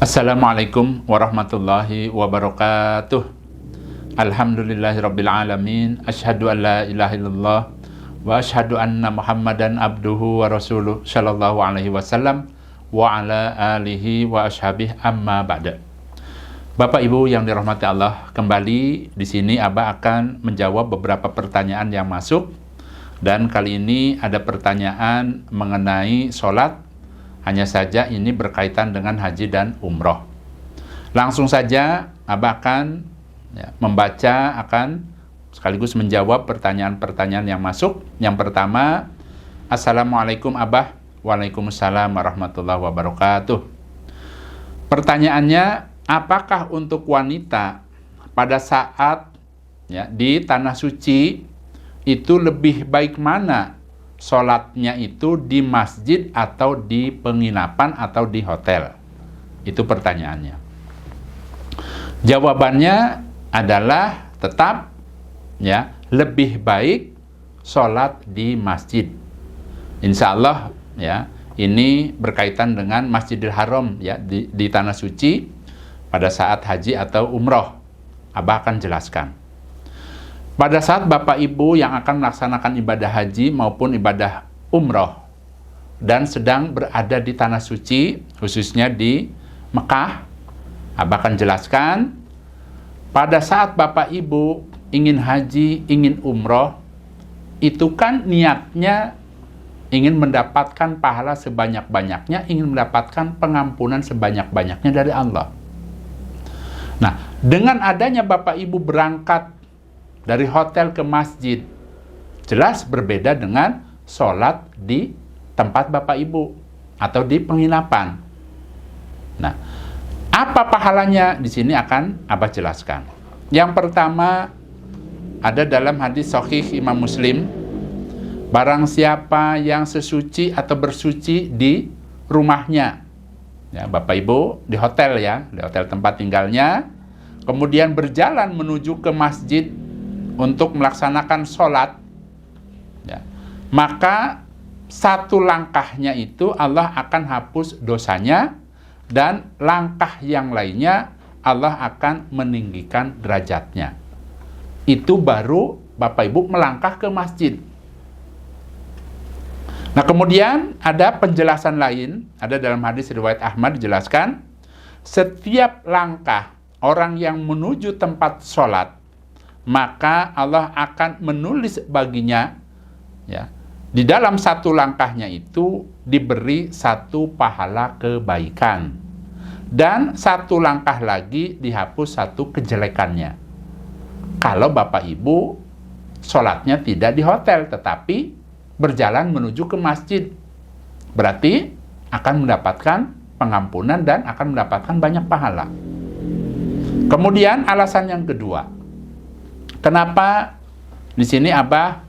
Assalamualaikum warahmatullahi wabarakatuh. Alhamdulillahirabbil alamin. Asyhadu an la ilaha illallah wa asyhadu anna Muhammadan abduhu wa rasuluh sallallahu alaihi wasallam wa ala alihi wa ashabihi amma ba'da. Bapak Ibu yang dirahmati Allah, kembali di sini Abah akan menjawab beberapa pertanyaan yang masuk, dan kali ini ada pertanyaan mengenai sholat. Hanya saja ini berkaitan dengan haji dan umroh. Langsung saja Abah akan membaca, akan sekaligus menjawab pertanyaan-pertanyaan yang masuk. Yang pertama, Assalamualaikum Abah. Waalaikumsalam warahmatullahi wabarakatuh. Pertanyaannya, apakah untuk wanita pada saat di tanah suci itu lebih baik mana? Sholatnya itu di masjid atau di penginapan atau di hotel? Itu pertanyaannya. Jawabannya adalah tetap lebih baik sholat di masjid. Insya Allah ini berkaitan dengan Masjidil Haram di tanah suci pada saat haji atau umroh. Abah akan jelaskan. Pada saat Bapak Ibu yang akan melaksanakan ibadah haji maupun ibadah umroh dan sedang berada di tanah suci, khususnya di Mekah, Abah akan jelaskan, pada saat Bapak Ibu ingin haji, ingin umroh, itu kan niatnya ingin mendapatkan pahala sebanyak-banyaknya, ingin mendapatkan pengampunan sebanyak-banyaknya dari Allah. Nah, dengan adanya Bapak Ibu berangkat dari hotel ke masjid, jelas berbeda dengan sholat di tempat Bapak Ibu atau di penginapan. Nah, apa pahalanya? Di sini akan Abah jelaskan. Yang pertama, ada dalam hadis sahih Imam Muslim, barang siapa yang sesuci atau bersuci di rumahnya, Bapak Ibu di hotel di hotel tempat tinggalnya, kemudian berjalan menuju ke masjid untuk melaksanakan sholat, maka satu langkahnya itu Allah akan hapus dosanya, dan langkah yang lainnya Allah akan meninggikan derajatnya. Itu baru Bapak Ibu melangkah ke masjid. Nah, kemudian ada penjelasan lain, ada dalam hadis riwayat Ahmad dijelaskan, setiap langkah orang yang menuju tempat sholat, maka Allah akan menulis baginya di dalam satu langkahnya itu diberi satu pahala kebaikan, dan satu langkah lagi dihapus satu kejelekannya. Kalau Bapak Ibu sholatnya tidak di hotel tetapi berjalan menuju ke masjid, berarti akan mendapatkan pengampunan dan akan mendapatkan banyak pahala. Kemudian alasan yang kedua, kenapa di sini Abah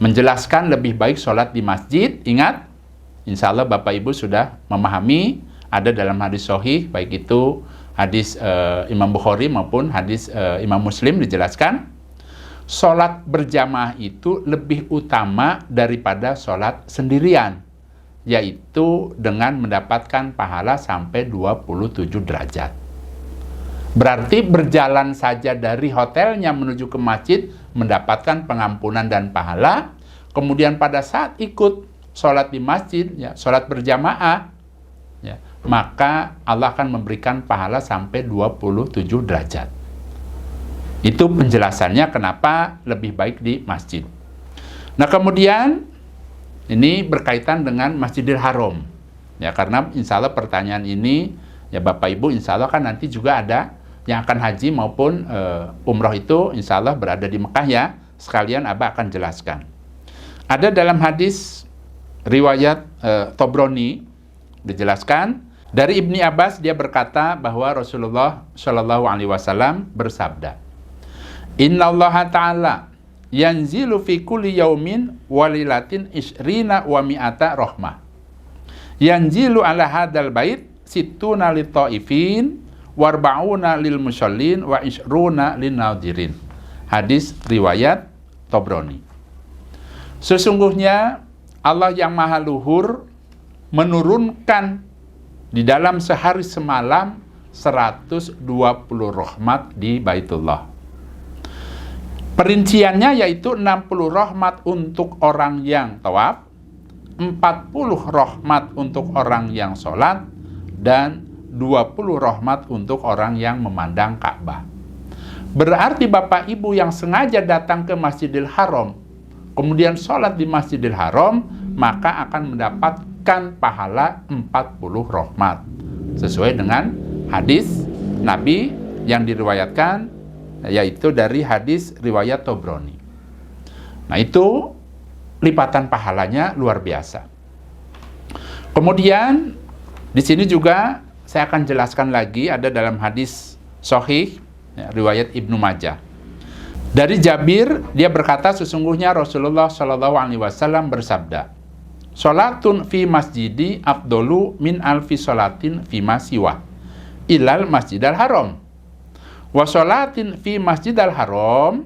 menjelaskan lebih baik sholat di masjid? Ingat, insya Allah Bapak Ibu sudah memahami, ada dalam hadis sahih, baik itu hadis Imam Bukhari maupun hadis Imam Muslim, dijelaskan sholat berjamaah itu lebih utama daripada sholat sendirian, yaitu dengan mendapatkan pahala sampai 27 derajat. Berarti berjalan saja dari hotelnya menuju ke masjid mendapatkan pengampunan dan pahala. Kemudian pada saat ikut sholat di masjid, sholat berjamaah, maka Allah akan memberikan pahala sampai 27 derajat. Itu penjelasannya kenapa lebih baik di masjid. Nah, kemudian ini berkaitan dengan Masjidil Haram. Karena insya Allah pertanyaan ini, Bapak Ibu insya Allah kan nanti juga ada yang akan haji maupun umroh itu insya Allah berada di Mekah sekalian Abah akan jelaskan. Ada dalam hadis riwayat Tobroni dijelaskan dari Ibni Abbas, dia berkata bahwa Rasulullah Shallallahu Alaihi Wasallam bersabda, Inna Allah Ta'ala yanzilu fi kulli yaumin walilatin isrina wa mi'ata rohmah, yanzilu ala hadal bait situna li ta'ifin warba'una lil musallin wa isruna lin nadirin. Hadis riwayat Tobroni. Sesungguhnya Allah yang maha luhur menurunkan di dalam sehari semalam 120 rahmat di Baitullah. Perinciannya yaitu 60 rahmat untuk orang yang tawaf, 40 rahmat untuk orang yang sholat, dan 20 rahmat untuk orang yang memandang Ka'bah. Berarti Bapak Ibu yang sengaja datang ke Masjidil Haram, kemudian sholat di Masjidil Haram, maka akan mendapatkan pahala 40 rahmat. Sesuai dengan hadis Nabi yang diriwayatkan, yaitu dari hadis riwayat Tobroni. Nah, itu lipatan pahalanya luar biasa. Kemudian di sini juga saya akan jelaskan lagi, ada dalam hadis sahih ya, riwayat Ibnu Majah. Dari Jabir, dia berkata sesungguhnya Rasulullah SAW bersabda, "Salatun fi masjidi afdolu min alfi salatin fi ma siwa ilal masjidal haram. Wa salatin fi masjidal haram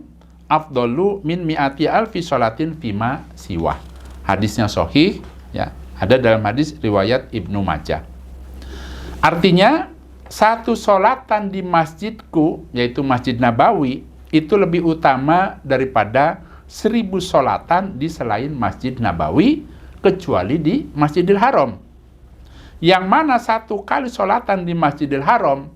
afdolu min mi'ati alfi salatin fi ma siwa." Hadisnya sahih ya, ada dalam hadis riwayat Ibnu Majah. Artinya, satu sholatan di masjidku, yaitu Masjid Nabawi, itu lebih utama daripada 1000 sholatan di selain Masjid Nabawi, kecuali di Masjidil Haram. Yang mana satu kali sholatan di Masjidil Haram,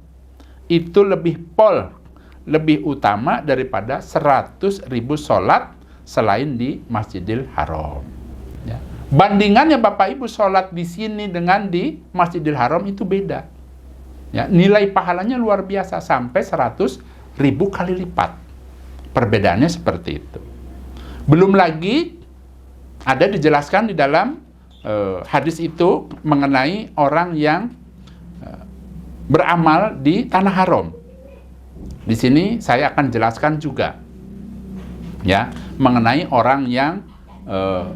itu lebih utama daripada 100.000 sholat selain di Masjidil Haram. Ya. Bandingannya Bapak Ibu sholat di sini dengan di Masjidil Haram itu beda. Ya, nilai pahalanya luar biasa sampai 100.000 kali lipat. Perbedaannya seperti itu. Belum lagi ada dijelaskan di dalam hadis itu mengenai orang yang beramal di tanah haram. Di sini saya akan jelaskan juga ya mengenai orang yang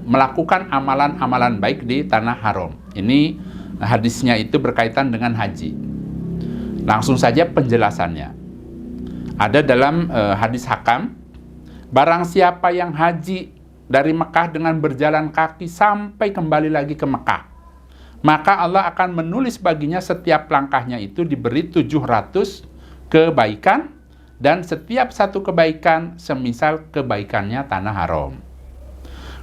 melakukan amalan-amalan baik di tanah haram. Ini hadisnya itu berkaitan dengan haji. Langsung saja penjelasannya. Ada dalam hadis Hakam, barang siapa yang haji dari Mekah dengan berjalan kaki sampai kembali lagi ke Mekah, maka Allah akan menulis baginya setiap langkahnya itu diberi 700 kebaikan, dan setiap satu kebaikan semisal kebaikannya tanah haram.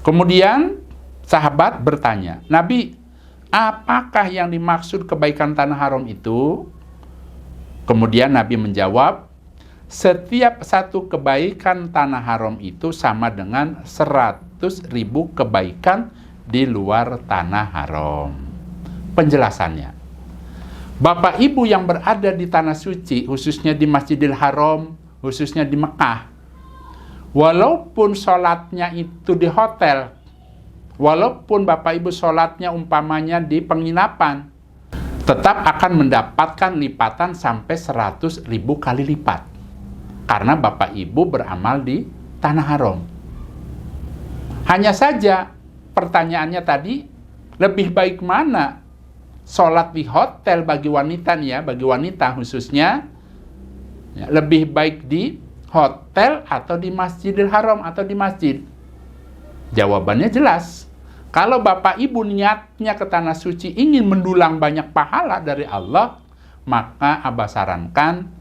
Kemudian sahabat bertanya, "Nabi, apakah yang dimaksud kebaikan tanah haram itu?" Kemudian Nabi menjawab, setiap satu kebaikan tanah haram itu sama dengan 100.000 kebaikan di luar tanah haram. Penjelasannya, Bapak Ibu yang berada di tanah suci, khususnya di Masjidil Haram, khususnya di Mekah, walaupun sholatnya itu di hotel, walaupun Bapak Ibu sholatnya umpamanya di penginapan, tetap akan mendapatkan lipatan sampai 100.000 kali lipat. Karena Bapak Ibu beramal di tanah haram. Hanya saja pertanyaannya tadi, lebih baik mana sholat di hotel bagi wanita nih ya, bagi wanita khususnya, ya, lebih baik di hotel atau di Masjidil Haram atau di masjid? Jawabannya jelas. Kalau Bapak Ibu niatnya ke tanah suci ingin mendulang banyak pahala dari Allah, maka Abah sarankan,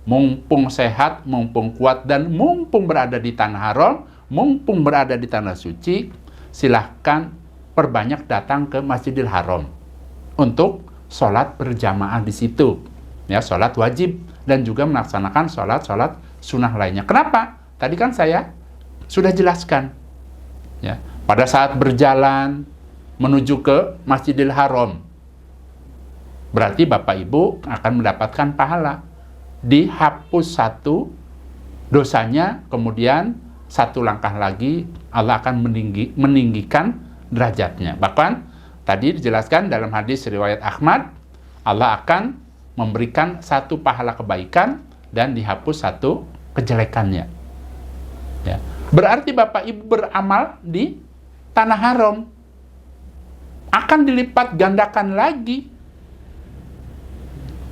mumpung sehat, mumpung kuat, dan mumpung berada di tanah haram, mumpung berada di tanah suci, silahkan perbanyak datang ke Masjidil Haram untuk sholat berjamaah di situ. Ya, sholat wajib dan juga melaksanakan sholat sunnah lainnya. Kenapa? Tadi kan saya sudah jelaskan. Ya. Pada saat berjalan menuju ke Masjidil Haram, berarti Bapak Ibu akan mendapatkan pahala. Dihapus satu dosanya, kemudian satu langkah lagi Allah akan meninggikan derajatnya. Bahkan tadi dijelaskan dalam hadis riwayat Ahmad, Allah akan memberikan satu pahala kebaikan dan dihapus satu kejelekannya. Ya. Berarti Bapak Ibu beramal di tanah haram akan dilipat gandakan lagi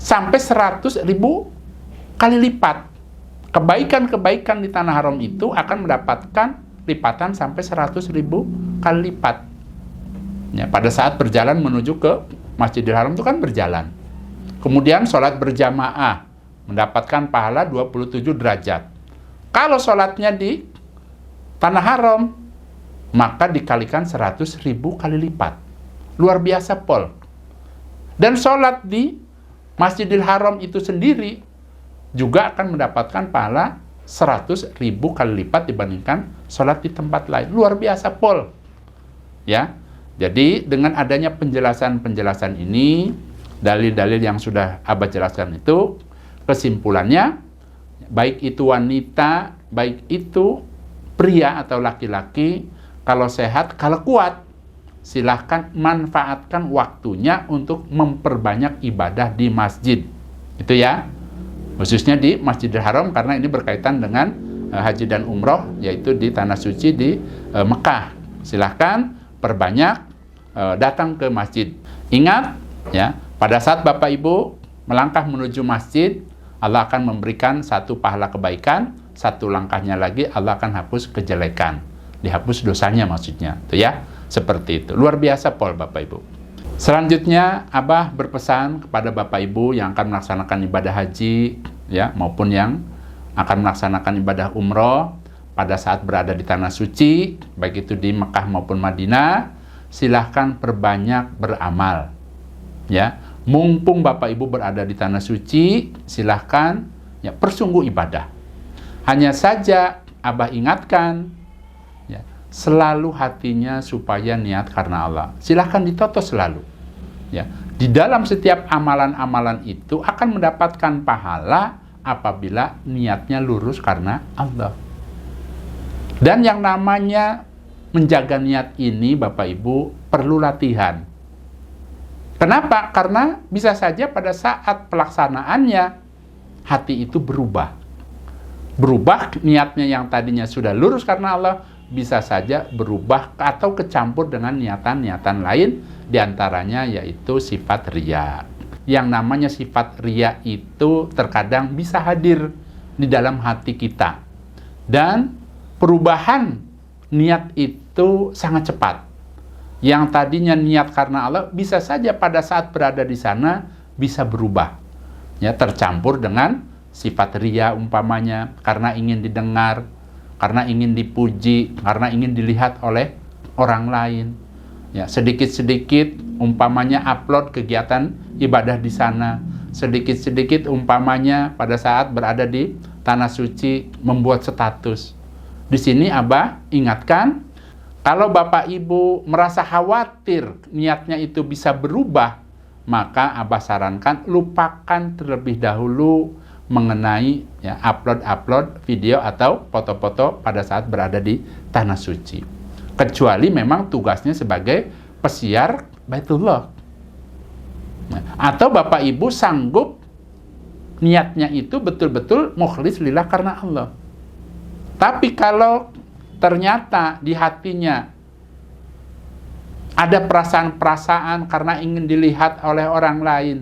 sampai 100.000 kali lipat. Kebaikan-kebaikan di tanah haram itu akan mendapatkan lipatan sampai 100.000 kali lipat. Ya, pada saat berjalan menuju ke Masjidil Haram itu kan berjalan. Kemudian sholat berjamaah, mendapatkan pahala 27 derajat. Kalau sholatnya di Tanah Haram, maka dikalikan 100.000 kali lipat. Luar biasa, Pol. Dan sholat di Masjidil Haram itu sendiri juga akan mendapatkan pahala 100.000 kali lipat dibandingkan sholat di tempat lain. Luar biasa, Pol. Ya, jadi dengan adanya penjelasan-penjelasan ini, dalil-dalil yang sudah Abah jelaskan itu, kesimpulannya, baik itu wanita, baik itu pria atau laki-laki, kalau sehat, kalau kuat, silahkan manfaatkan waktunya untuk memperbanyak ibadah di masjid. Itu ya, khususnya di Masjidil Haram, karena ini berkaitan dengan haji dan umroh, yaitu di Tanah Suci di Mekah. Silahkan perbanyak datang ke masjid. Ingat, ya, pada saat Bapak Ibu melangkah menuju masjid, Allah akan memberikan satu pahala kebaikan, satu langkahnya lagi Allah akan hapus kejelekan, dihapus dosanya maksudnya, itu ya, seperti itu. Luar biasa, Pol, Bapak Ibu. Selanjutnya, Abah berpesan kepada Bapak Ibu yang akan melaksanakan ibadah haji, ya, maupun yang akan melaksanakan ibadah umroh pada saat berada di Tanah Suci, baik itu di Mekah maupun Madinah, silahkan perbanyak beramal. Ya, mumpung Bapak Ibu berada di Tanah Suci, silahkan ya persungguh ibadah. Hanya saja Abah ingatkan, ya, selalu hatinya supaya niat karena Allah. Silahkan ditoto selalu. Ya, di dalam setiap amalan-amalan itu akan mendapatkan pahala apabila niatnya lurus karena Allah. Dan yang namanya menjaga niat ini, Bapak Ibu, perlu latihan. Kenapa? Karena bisa saja pada saat pelaksanaannya hati itu berubah. Berubah niatnya yang tadinya sudah lurus karena Allah, bisa saja berubah atau kecampur dengan niatan-niatan lain, diantaranya yaitu sifat riya. Yang namanya sifat riya itu terkadang bisa hadir di dalam hati kita. Dan perubahan niat itu sangat cepat. Yang tadinya niat karena Allah, bisa saja pada saat berada di sana bisa berubah. Ya, tercampur dengan sifat riya umpamanya, karena ingin didengar, karena ingin dipuji, karena ingin dilihat oleh orang lain. Ya, sedikit-sedikit umpamanya upload kegiatan ibadah di sana, sedikit-sedikit umpamanya pada saat berada di Tanah Suci membuat status. Di sini Abah ingatkan, kalau Bapak Ibu merasa khawatir niatnya itu bisa berubah, maka Abah sarankan lupakan terlebih dahulu mengenai ya, upload video atau foto-foto pada saat berada di Tanah Suci. Kecuali memang tugasnya sebagai pesiar Baitullah. Nah, atau Bapak Ibu sanggup niatnya itu betul-betul mukhlis lillah karena Allah. Tapi kalau ternyata di hatinya ada perasaan-perasaan karena ingin dilihat oleh orang lain,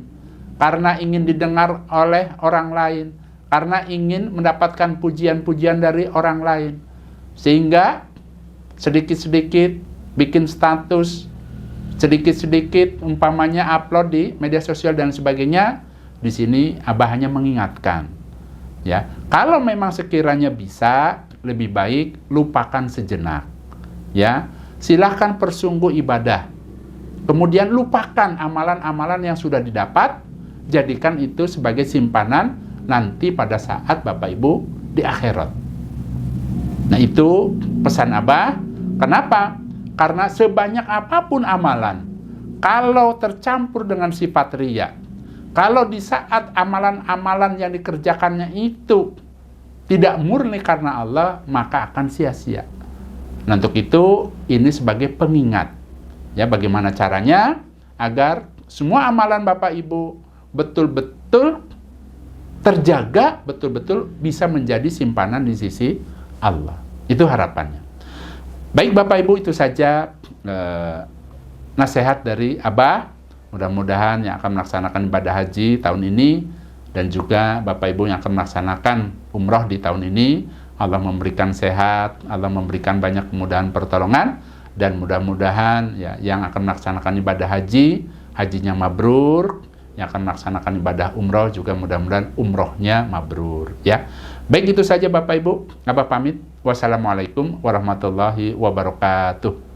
karena ingin didengar oleh orang lain, karena ingin mendapatkan pujian-pujian dari orang lain, sehingga sedikit-sedikit bikin status, sedikit-sedikit umpamanya upload di media sosial dan sebagainya. Di sini Abah hanya mengingatkan, ya, kalau memang sekiranya bisa, lebih baik lupakan sejenak. Ya, silahkan persungguh ibadah. Kemudian lupakan amalan-amalan yang sudah didapat, jadikan itu sebagai simpanan nanti pada saat Bapak Ibu di akhirat. Nah, itu pesan Abah. Kenapa? Karena sebanyak apapun amalan, kalau tercampur dengan sifat riya, kalau di saat amalan-amalan yang dikerjakannya itu tidak murni karena Allah, maka akan sia-sia. Nah, untuk itu ini sebagai pengingat. Ya, bagaimana caranya agar semua amalan Bapak Ibu betul-betul terjaga, betul-betul bisa menjadi simpanan di sisi Allah. Itu harapannya. Baik Bapak Ibu, itu saja nasihat dari Abah. Mudah-mudahan yang akan melaksanakan ibadah haji tahun ini dan juga Bapak Ibu yang akan melaksanakan umroh di tahun ini, Allah memberikan sehat, Allah memberikan banyak kemudahan pertolongan, dan mudah-mudahan ya yang akan melaksanakan ibadah haji hajinya mabrur, yang akan melaksanakan ibadah umroh juga mudah-mudahan umrohnya mabrur ya. Baik, itu saja Bapak Ibu, Abah pamit. Wassalamualaikum warahmatullahi wabarakatuh.